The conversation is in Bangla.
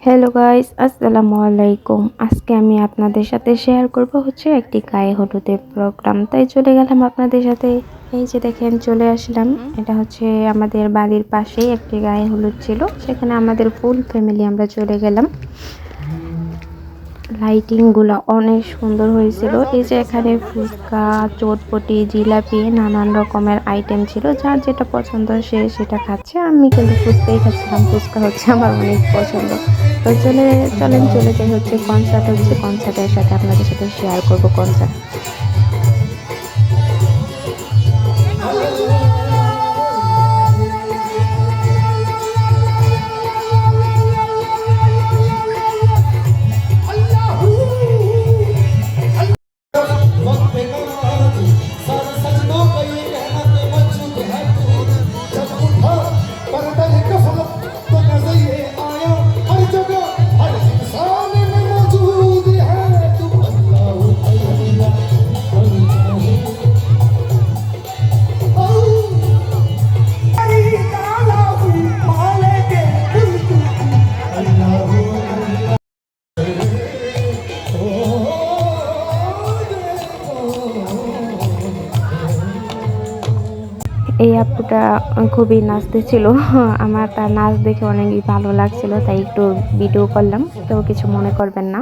হ্যালো গাইস, আসসালামু আলাইকুম। আজকে আমি আপনাদের সাথে শেয়ার করব একটি গায়ে হলুদের প্রোগ্রাম। তাই চলে গেলাম আপনাদের সাথে। এই যে দেখেন, চলে আসলাম। এটা আমাদের বাড়ির পাশেই একটি গায়ে হলুদ ছিল। সেখানে আমাদের ফুল ফ্যামিলি আমরা চলে গেলাম। লাইটিং গুলো অনেক সুন্দর হয়েছিল। এই যে এখানে ফুচকা, চটপটি, জিলাপি, নানান রকমের আইটেম ছিল। যার যেটা পছন্দ সে সেটা খাচ্ছে। আমি কিন্তু ফুচকাই খাচ্ছিলাম। ফুচকা আমার অনেক পছন্দ। তো চলেন চলে যাই কনসার্ট কনসার্টের সাথে আপনাদের সাথে শেয়ার করব কনসার্ট। এই আপুটা খুবই নাচতেছিল। আমার তার নাচ দেখে অনেকই ভালো লাগছিল, তাই একটু ভিডিও করলাম। তো কিছু মনে করবেন না।